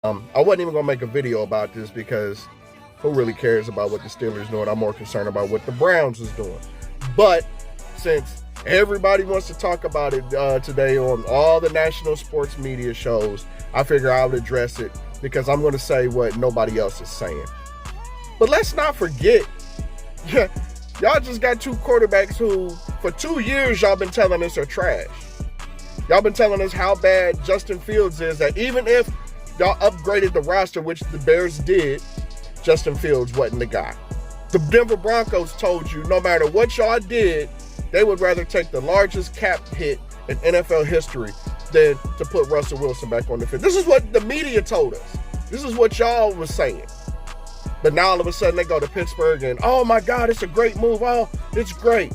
I wasn't even gonna make a video about this because who really cares about what the Steelers doing? I'm more concerned about what the Browns is doing. But since everybody wants to talk about it today on all the national sports media shows, I figure I would address it because I'm going to say what nobody else is saying. But let's not forget, y'all just got two quarterbacks who, for 2 years, y'all been telling us are trash. Y'all been telling us how bad Justin Fields is, that even if y'all upgraded the roster, which the Bears did, Justin Fields wasn't the guy. The Denver Broncos told you no matter what y'all did, they would rather take the largest cap hit in NFL history than to put Russell Wilson back on the field. This is what the media told us. This is what y'all was saying. But now all of a sudden they go to Pittsburgh and, oh my God, it's a great move. Oh, it's great.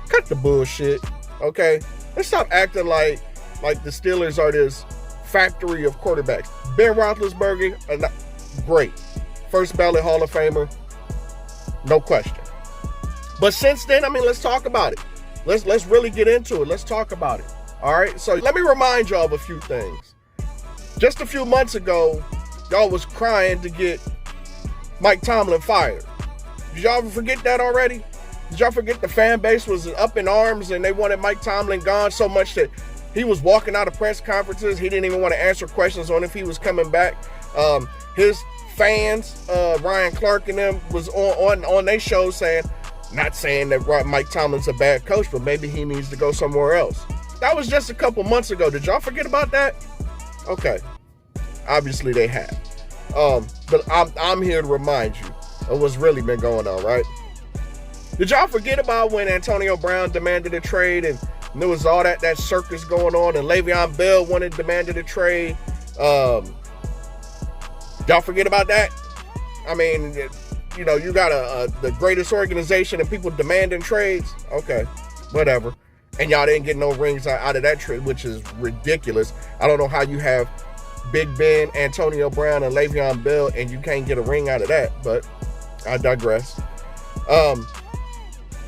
Cut the bullshit, okay? Let's stop acting like the Steelers are this factory of quarterbacks. Ben Roethlisberger, great. First ballot Hall of Famer, no question. But since then, let's talk about it. Let's really get into it. Let's talk about it. All right? So let me remind y'all of a few things. Just a few months ago, y'all was crying to get Mike Tomlin fired. Did y'all forget that already? Did y'all forget the fan base was up in arms and they wanted Mike Tomlin gone so much that he was walking out of press conferences. He didn't even want to answer questions on if he was coming back. His fans, Ryan Clark and them, was on their show saying, not saying that Mike Tomlin's a bad coach, but maybe he needs to go somewhere else. That was just a couple months ago. Did y'all forget about that? Okay. Obviously they have. But I'm here to remind you of what's really been going on, right? Did y'all forget about when Antonio Brown demanded a trade and there was all that circus going on and Le'Veon Bell demanded a trade? Y'all forget about that? You got the greatest organization and people demanding trades. Okay, whatever. And y'all didn't get no rings out of that trade, which is ridiculous. I don't know how you have Big Ben, Antonio Brown, and Le'Veon Bell and you can't get a ring out of that, but I digress.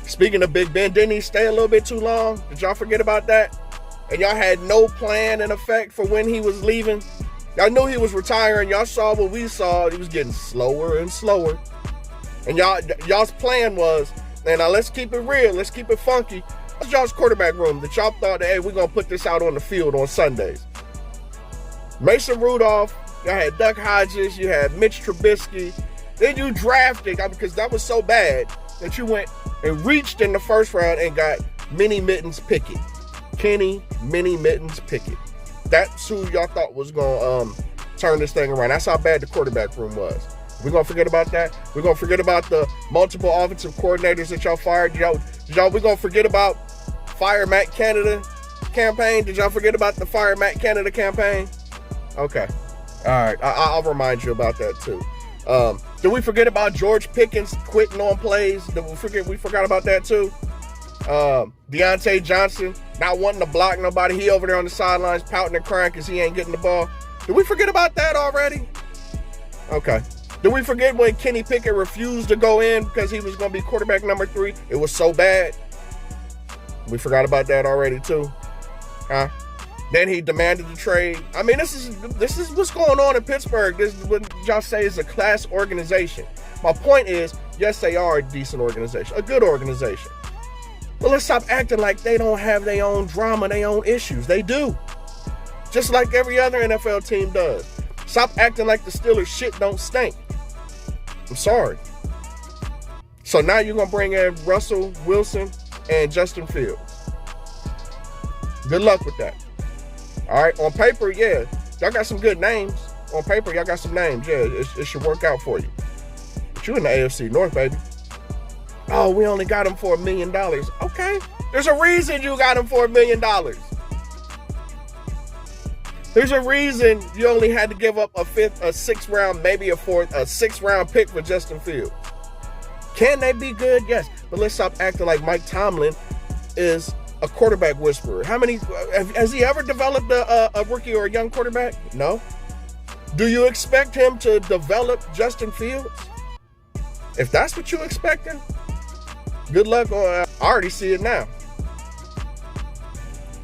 Speaking of Big Ben, didn't he stay a little bit too long? Did y'all forget about that? And y'all had no plan in effect for when he was leaving? Y'all knew he was retiring. Y'all saw what we saw. He was getting slower and slower. And y'all's plan was, and now let's keep it real. Let's keep it funky. That's y'all's quarterback room that y'all thought, hey, we're going to put this out on the field on Sundays. Mason Rudolph, y'all had Duck Hodges, you had Mitch Trubisky. Then you drafted, because that was so bad, that you went and reached in the first round and got Kenny Mittens Pickett. That's who y'all thought was going to turn this thing around. That's how bad the quarterback room was. We're going to forget about that. We're going to forget about the multiple offensive coordinators that y'all fired. We're going to forget about Fire Matt Canada campaign. Did y'all forget about the Fire Matt Canada campaign? Okay. All right. I'll remind you about that too. Did we forget about George Pickens quitting on plays? We forgot about that too? Deontay Johnson not wanting to block nobody. He over there on the sidelines pouting and crying because he ain't getting the ball. Did we forget about that already? Okay. Did we forget when Kenny Pickett refused to go in because he was going to be quarterback number 3? It was so bad. We forgot about that already too. Huh? Then he demanded the trade. This is what's going on in Pittsburgh. This is what y'all say is a class organization. My point is, yes, they are a decent organization, a good organization. But let's stop acting like they don't have their own drama, their own issues. They do. Just like every other NFL team does. Stop acting like the Steelers shit don't stink. I'm sorry. So now you're going to bring in Russell Wilson and Justin Fields. Good luck with that. All right, on paper, yeah, y'all got some good names. On paper, y'all got some names. Yeah, it should work out for you. But you in the AFC North, baby. Oh, we only got him for $1 million. Okay, there's a reason you got him for $1 million. There's a reason you only had to give up a sixth round, maybe a sixth round pick for Justin Fields. Can they be good? Yes, but let's stop acting like Mike Tomlin is a quarterback whisperer. Has he ever developed a rookie or a young quarterback? No. Do you expect him to develop Justin Fields? If that's what you're expecting, good luck. I already see it now.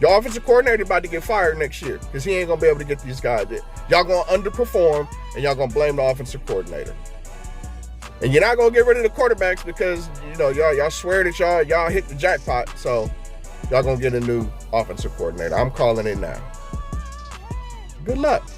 Your offensive coordinator about to get fired next year because he ain't going to be able to get these guys. Y'all gonna underperform, and y'all gonna blame the offensive coordinator. And you're not gonna get rid of the quarterbacks because y'all swear that y'all hit the jackpot. So y'all gonna get a new offensive coordinator. I'm calling it now. Good luck.